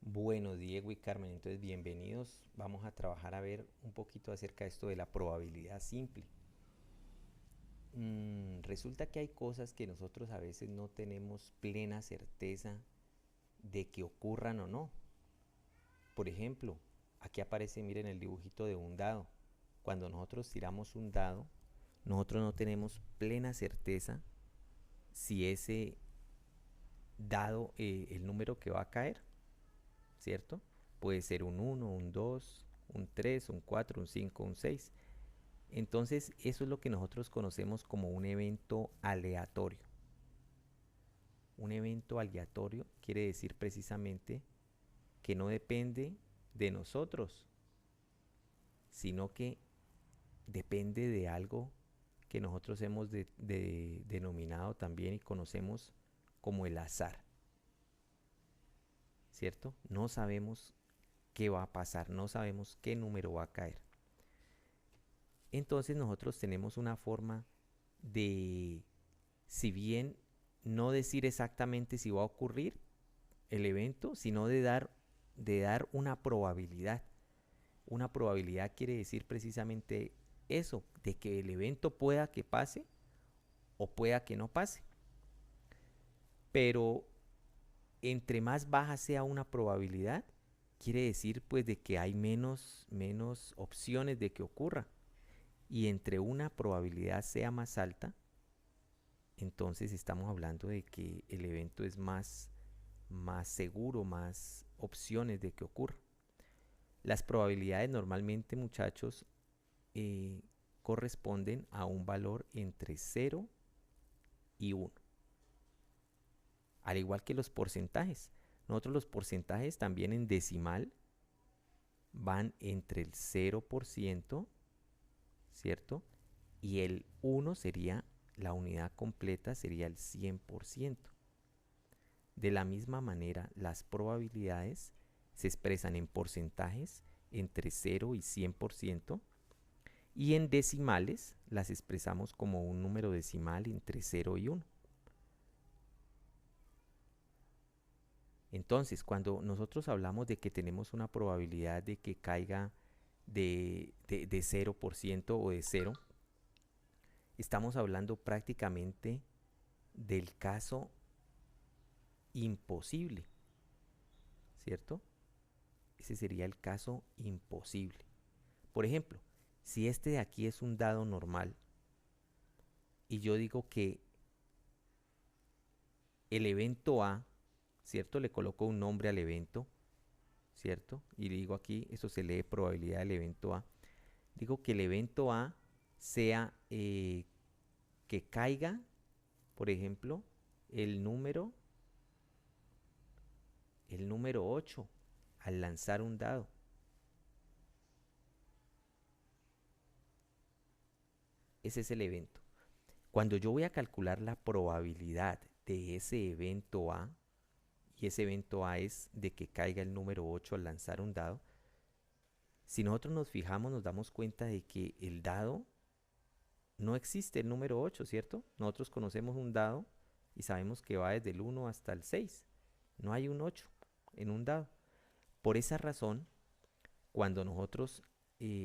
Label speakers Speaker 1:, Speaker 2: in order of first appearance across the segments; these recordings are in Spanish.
Speaker 1: Bueno, Diego y Carmen, entonces bienvenidos. Vamos a trabajar a ver un poquito acerca de esto de la probabilidad simple. Resulta que hay cosas que nosotros a veces no tenemos plena certeza de que ocurran o no. Por ejemplo, aquí aparece, miren el dibujito de un dado. Cuando nosotros tiramos un dado, nosotros no tenemos plena certeza si ese dado, el número que va a caer, ¿cierto? Puede ser un uno, un 2, un 3, un 4, un 5, un 6. Entonces, eso es lo que nosotros conocemos como un evento aleatorio. Un evento aleatorio quiere decir precisamente que no depende de nosotros, sino que depende de algo que nosotros hemos denominado también y conocemos como el azar, ¿cierto? No sabemos qué va a pasar, no sabemos qué número va a caer. Entonces nosotros tenemos una forma de, si bien no decir exactamente si va a ocurrir el evento, sino de dar una probabilidad. Una probabilidad quiere decir precisamente eso, de que el evento pueda que pase o pueda que no pase. Pero entre más baja sea una probabilidad, quiere decir pues de que hay menos opciones de que ocurra. Y entre una probabilidad sea más alta, entonces estamos hablando de que el evento es más seguro, más opciones de que ocurra. Las probabilidades normalmente, muchachos, eh, corresponden a un valor entre 0 y 1. Al igual que los porcentajes. Nosotros los porcentajes también en decimal van entre el 0%, ¿cierto? Y el 1 sería, la unidad completa sería el 100%. De la misma manera, las probabilidades se expresan en porcentajes entre 0 y 100%, y en decimales las expresamos como un número decimal entre 0 y 1. Entonces, cuando nosotros hablamos de que tenemos una probabilidad de que caiga de 0% o de 0, estamos hablando prácticamente del caso imposible, ¿cierto? Ese sería el caso imposible. Por ejemplo, si este de aquí es un dado normal y yo digo que el evento A, ¿cierto? Le coloco un nombre al evento, ¿cierto? Y digo aquí, eso se lee probabilidad del evento A. Digo que el evento A sea que caiga, por ejemplo, el número, el número 8 al lanzar un dado. Ese es el evento. Cuando yo voy a calcular la probabilidad de ese evento A, y ese evento A es de que caiga el número 8 al lanzar un dado, si nosotros nos fijamos nos damos cuenta de que el dado no existe el número 8, ¿cierto? Nosotros conocemos un dado y sabemos que va desde el 1 hasta el 6. No hay un 8 en un dado. Por esa razón, cuando nosotros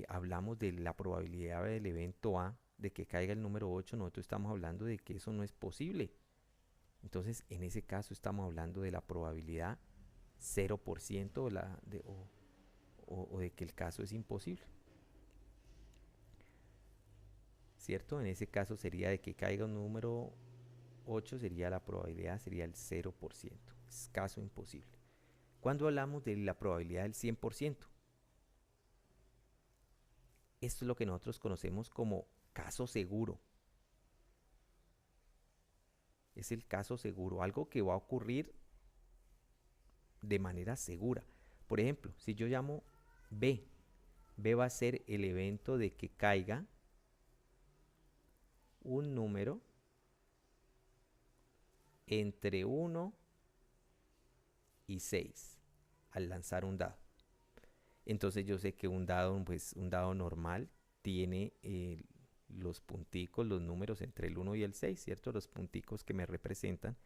Speaker 1: hablamos de la probabilidad del evento A, de que caiga el número 8, nosotros estamos hablando de que eso no es posible. Entonces, en ese caso estamos hablando de la probabilidad 0% o de que el caso es imposible, ¿cierto? En ese caso sería de que caiga un número 8, sería la probabilidad, sería el 0%. Es caso imposible. Cuando hablamos de la probabilidad del 100%, esto es lo que nosotros conocemos como caso seguro. Es el caso seguro, algo que va a ocurrir de manera segura. Por ejemplo, si yo llamo B, B va a ser el evento de que caiga un número entre 1 y 6 al lanzar un dado. Entonces yo sé que un dado, pues un dado normal tiene los punticos, los números entre el 1 y el 6, ¿cierto? Los punticos que me representan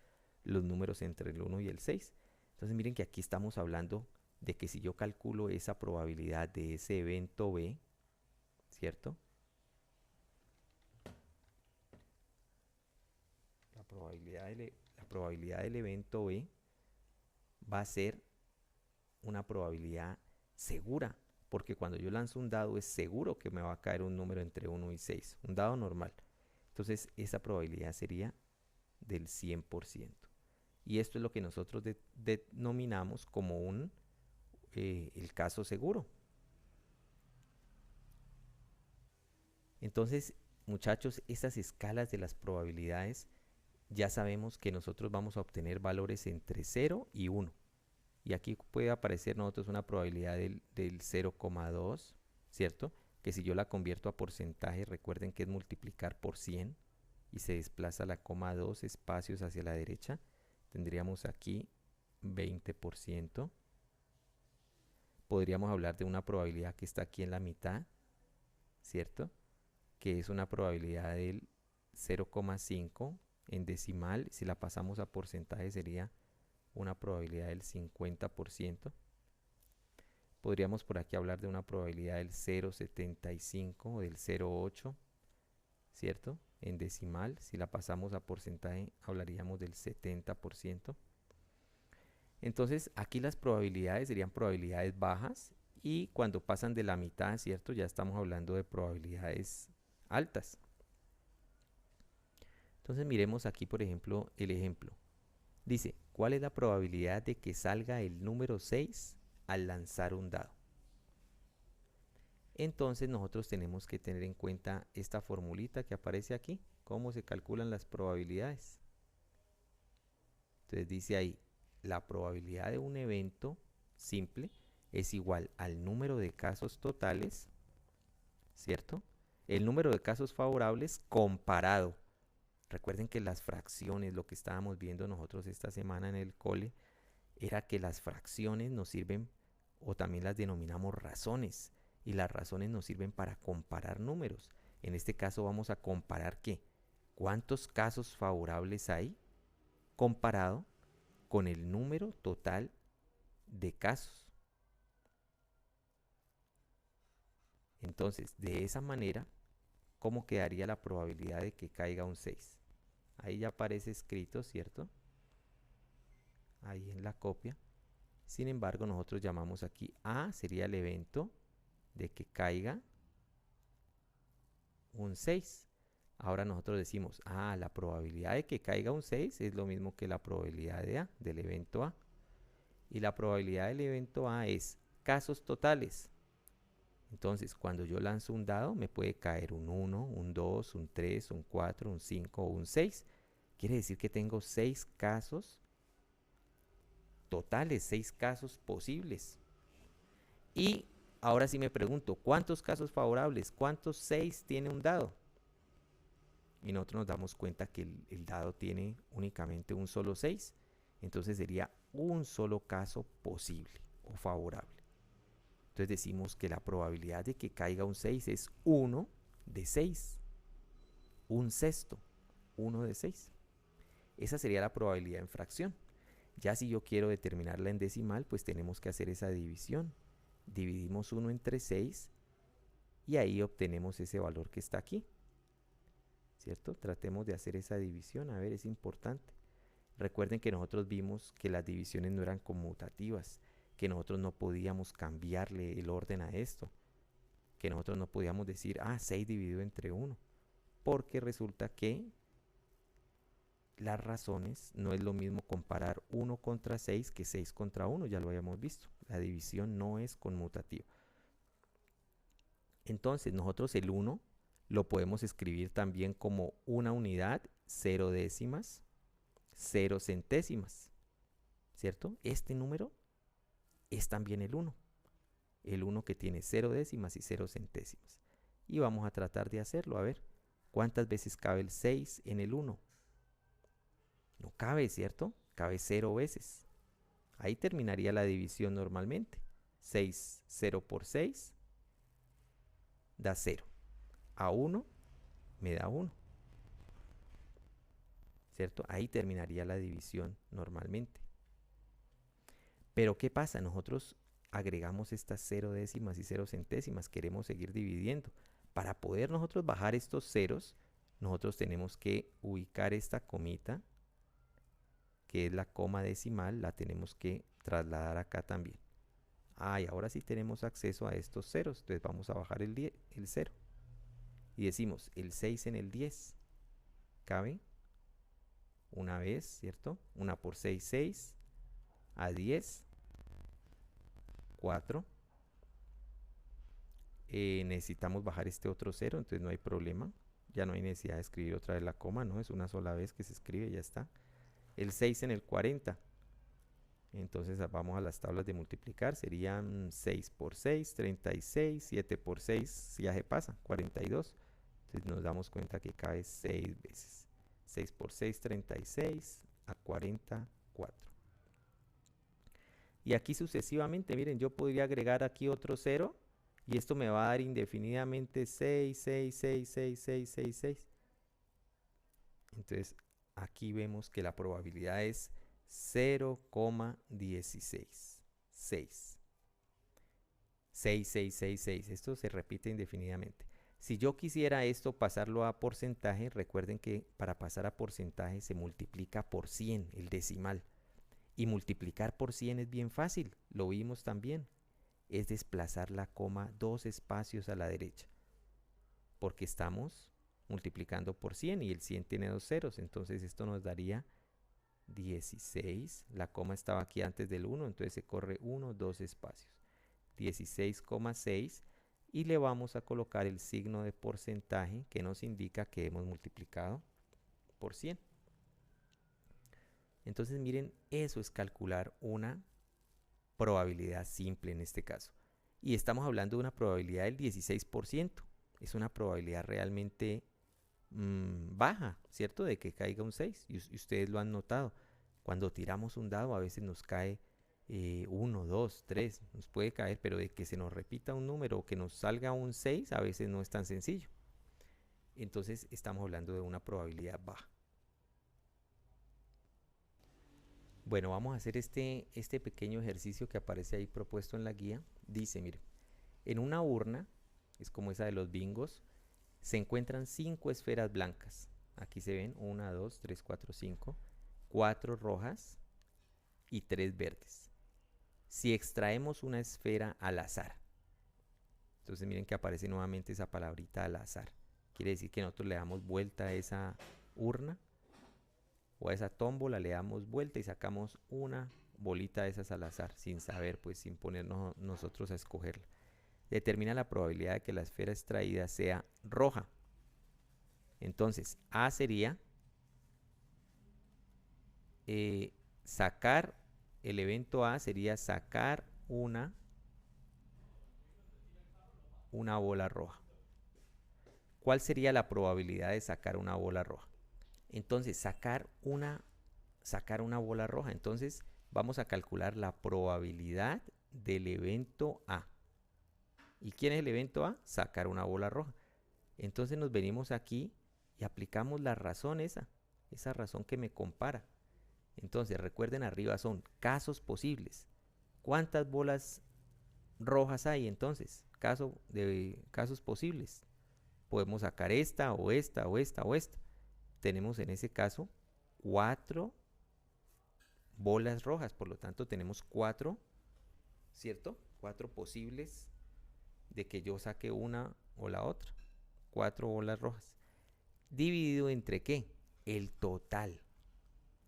Speaker 1: los números entre el 1 y el 6. Entonces miren que aquí estamos hablando de que si yo calculo esa probabilidad de ese evento B, ¿cierto? La probabilidad del evento B va a ser una probabilidad segura, porque cuando yo lanzo un dado es seguro que me va a caer un número entre 1 y 6, un dado normal. Entonces esa probabilidad sería del 100%. Y esto es lo que nosotros denominamos como el caso seguro. Entonces, muchachos, esas escalas de las probabilidades, ya sabemos que nosotros vamos a obtener valores entre 0 y 1. Y aquí puede aparecer nosotros una probabilidad del 0,2, ¿cierto? Que si yo la convierto a porcentaje, recuerden que es multiplicar por 100 y se desplaza la coma 2 espacios hacia la derecha, tendríamos aquí 20%. Podríamos hablar de una probabilidad que está aquí en la mitad, ¿cierto? Que es una probabilidad del 0,5 en decimal. Si la pasamos a porcentaje sería una probabilidad del 50%. Podríamos por aquí hablar de una probabilidad del 0,75 o del 0,8, ¿cierto? En decimal, si la pasamos a porcentaje, hablaríamos del 70%. Entonces, aquí las probabilidades serían probabilidades bajas y cuando pasan de la mitad, ¿cierto? Ya estamos hablando de probabilidades altas. Entonces, miremos aquí, por ejemplo, el ejemplo. Dice, ¿cuál es la probabilidad de que salga el número 6 al lanzar un dado? Entonces nosotros tenemos que tener en cuenta esta formulita que aparece aquí, cómo se calculan las probabilidades. Entonces dice ahí, la probabilidad de un evento simple es igual al número de casos totales, ¿cierto? El número de casos favorables comparado. Recuerden que las fracciones, lo que estábamos viendo nosotros esta semana en el cole, era que las fracciones nos sirven, o también las denominamos razones, y las razones nos sirven para comparar números. En este caso vamos a comparar ¿qué? ¿Cuántos casos favorables hay comparado con el número total de casos? Entonces, de esa manera, ¿cómo quedaría la probabilidad de que caiga un 6? Ahí ya aparece escrito, ¿cierto? Ahí en la copia. Sin embargo, nosotros llamamos aquí A, sería el evento de que caiga un 6. Ahora nosotros decimos, la probabilidad de que caiga un 6 es lo mismo que la probabilidad de A, del evento A. Y la probabilidad del evento A es casos totales. Entonces, cuando yo lanzo un dado, me puede caer un 1, un 2, un 3, un 4, un 5 o un 6. Quiere decir que tengo 6 casos totales, 6 casos posibles. Y ahora sí me pregunto, ¿cuántos casos favorables? ¿Cuántos 6 tiene un dado? Y nosotros nos damos cuenta que el dado tiene únicamente un solo 6. Entonces sería un solo caso posible o favorable. Entonces decimos que la probabilidad de que caiga un 6 es 1 de 6. Un sexto, 1 de 6. Esa sería la probabilidad en fracción. Ya si yo quiero determinarla en decimal, pues tenemos que hacer esa división. Dividimos 1 entre 6 y ahí obtenemos ese valor que está aquí, ¿cierto? Tratemos de hacer esa división, a ver, es importante. Recuerden que nosotros vimos que las divisiones no eran conmutativas, que nosotros no podíamos cambiarle el orden a esto, que nosotros no podíamos decir, 6 dividido entre 1, porque resulta que las razones no es lo mismo comparar 1 contra 6 que 6 contra 1, ya lo habíamos visto. La división no es conmutativa. Entonces nosotros el 1 lo podemos escribir también como una unidad, 0 décimas, 0 centésimas, ¿cierto? Este número es también el 1 que tiene 0 décimas y 0 centésimas. Y vamos a tratar de hacerlo, a ver, ¿cuántas veces cabe el 6 en el 1? No cabe, ¿cierto? Cabe 0 veces. Ahí terminaría la división normalmente. 6, 0 por 6 da 0. A 1 me da 1. ¿Cierto? Ahí terminaría la división normalmente. Pero ¿qué pasa? Nosotros agregamos estas 0 décimas y 0 centésimas. Queremos seguir dividiendo. Para poder nosotros bajar estos ceros, nosotros tenemos que ubicar esta comita, que es la coma decimal, la tenemos que trasladar acá también. Y ahora sí tenemos acceso a estos ceros. Entonces vamos a bajar el 0. Y decimos, el 6 en el 10. ¿Cabe? Una vez, ¿cierto? 1 por 6, 6. A 10, 4. Necesitamos bajar este otro 0, entonces no hay problema. Ya no hay necesidad de escribir otra vez la coma, ¿no? Es una sola vez que se escribe y ya está. El 6 en el 40. Entonces vamos a las tablas de multiplicar. Serían 6 por 6, 36. 7 por 6, ya se pasa, 42. Entonces nos damos cuenta que cabe 6 veces. 6 por 6, 36. A 44. Y aquí sucesivamente, miren, yo podría agregar aquí otro 0. Y esto me va a dar indefinidamente 6, 6, 6, 6, 6, 6, 6. Entonces, aquí vemos que la probabilidad es 0,16. 6. 6, 6, 6, 6. Esto se repite indefinidamente. Si yo quisiera esto pasarlo a porcentaje, recuerden que para pasar a porcentaje se multiplica por 100, el decimal. Y multiplicar por 100 es bien fácil, lo vimos también. Es desplazar la coma 2 espacios a la derecha. Porque estamos multiplicando por 100 y el 100 tiene 2 ceros. Entonces esto nos daría 16. La coma estaba aquí antes del 1, entonces se corre 1, 2 espacios. 16,6. Y le vamos a colocar el signo de porcentaje que nos indica que hemos multiplicado por 100. Entonces miren, eso es calcular una probabilidad simple en este caso. Y estamos hablando de una probabilidad del 16%. Es una probabilidad realmente baja, ¿cierto? De que caiga un 6. Y ustedes lo han notado. Cuando tiramos un dado a veces nos cae 1, 2, 3. Nos puede caer, pero de que se nos repita un número o que nos salga un 6 a veces no es tan sencillo. Entonces estamos hablando de una probabilidad baja. Bueno, vamos a hacer este pequeño ejercicio que aparece ahí propuesto en la guía. Dice, mire, en una urna, es como esa de los bingos, se encuentran 5 esferas blancas. Aquí se ven 1, 2, 3, 4, 5, 4 rojas y 3 verdes. Si extraemos una esfera al azar, entonces miren que aparece nuevamente esa palabrita al azar. Quiere decir que nosotros le damos vuelta a esa urna o a esa tómbola, le damos vuelta y sacamos una bolita de esas al azar, sin saber, pues sin ponernos nosotros a escogerla. Determina la probabilidad de que la esfera extraída sea roja. Entonces, A sería sacar, el evento A sería sacar una bola roja. ¿Cuál sería la probabilidad de sacar una bola roja? Entonces, sacar una bola roja. Entonces, vamos a calcular la probabilidad del evento A. ¿Y quién es el evento A? Sacar una bola roja. Entonces nos venimos aquí y aplicamos la razón esa razón que me compara. Entonces, recuerden, arriba son casos posibles. ¿Cuántas bolas rojas hay entonces? Casos posibles. Podemos sacar esta o esta o esta o esta. Tenemos en ese caso 4 bolas rojas, por lo tanto tenemos 4, ¿cierto? 4 posibles de que yo saque una o la otra. 4 bolas rojas. ¿Dividido entre qué? El total.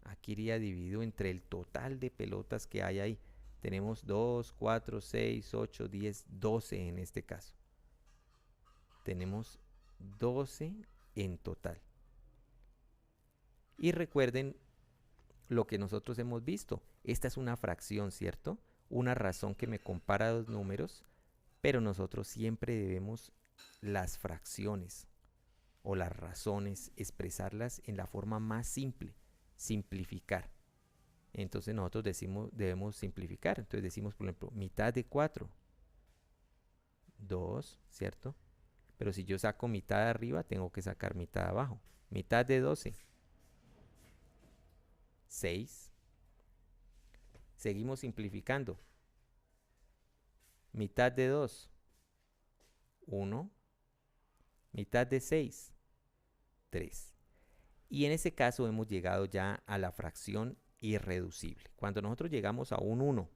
Speaker 1: Aquí iría dividido entre el total de pelotas que hay ahí. Tenemos 2, 4, 6, 8, 10, 12 en este caso. Tenemos 12 en total. Y recuerden lo que nosotros hemos visto. Esta es una fracción, ¿cierto? Una razón que me compara dos números, pero nosotros siempre debemos las fracciones o las razones expresarlas en la forma más simple, simplificar. Entonces nosotros debemos simplificar. Entonces decimos, por ejemplo, mitad de 4, 2, ¿cierto? Pero si yo saco mitad de arriba, tengo que sacar mitad de abajo. Mitad de 12, 6. Seguimos simplificando. Mitad de 2, 1. Mitad de 6, 3. Y en ese caso hemos llegado ya a la fracción irreducible. Cuando nosotros llegamos a un 1,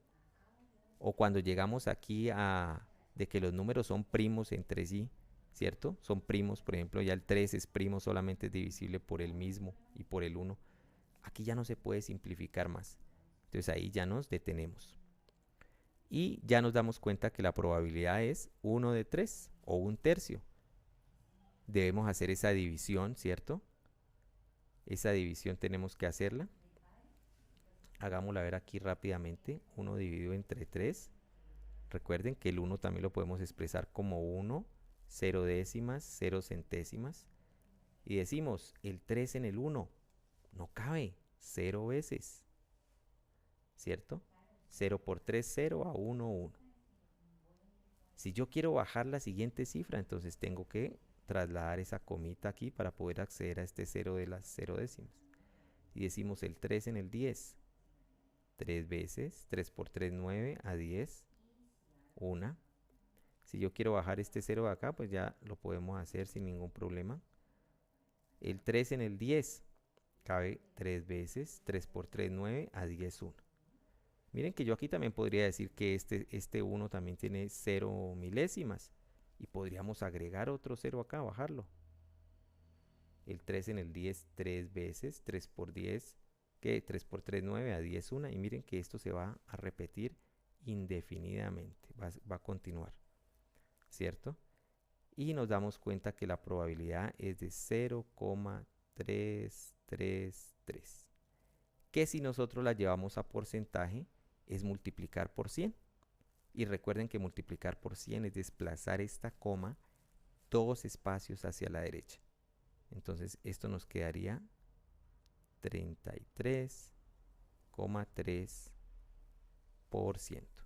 Speaker 1: o cuando llegamos aquí a de que los números son primos entre sí, ¿cierto? Son primos, por ejemplo, ya el 3 es primo, solamente es divisible por el mismo y por el 1. Aquí ya no se puede simplificar más. Entonces ahí ya nos detenemos. Y ya nos damos cuenta que la probabilidad es 1 de 3 o 1/3. Debemos hacer esa división, ¿cierto? Esa división tenemos que hacerla. Hagámosla ver aquí rápidamente. 1 dividido entre 3. Recuerden que el 1 también lo podemos expresar como 1, 0 décimas, 0 centésimas. Y decimos, el 3 en el 1 no cabe, 0 veces, ¿cierto? 0 por 3, 0, a 1, 1. Si yo quiero bajar la siguiente cifra, entonces tengo que trasladar esa comita aquí para poder acceder a este 0 de las 0 décimas. Y decimos el 3 en el 10, 3 veces, 3 por 3, 9, a 10, 1. Si yo quiero bajar este 0 de acá, pues ya lo podemos hacer sin ningún problema. El 3 en el 10 cabe 3 veces, 3 por 3, 9, a 10, 1. Miren que yo aquí también podría decir que este 1 también tiene 0 milésimas. Y podríamos agregar otro 0 acá, bajarlo. El 3 en el 10, 3 veces, 3 por 10, ¿qué? 3 por 3, 9, a 10, 1. Y miren que esto se va a repetir indefinidamente, va a continuar, ¿cierto? Y nos damos cuenta que la probabilidad es de 0,333, que si nosotros la llevamos a porcentaje es multiplicar por 100. Y recuerden que multiplicar por 100 es desplazar esta coma 2 espacios hacia la derecha. Entonces esto nos quedaría 33,3%.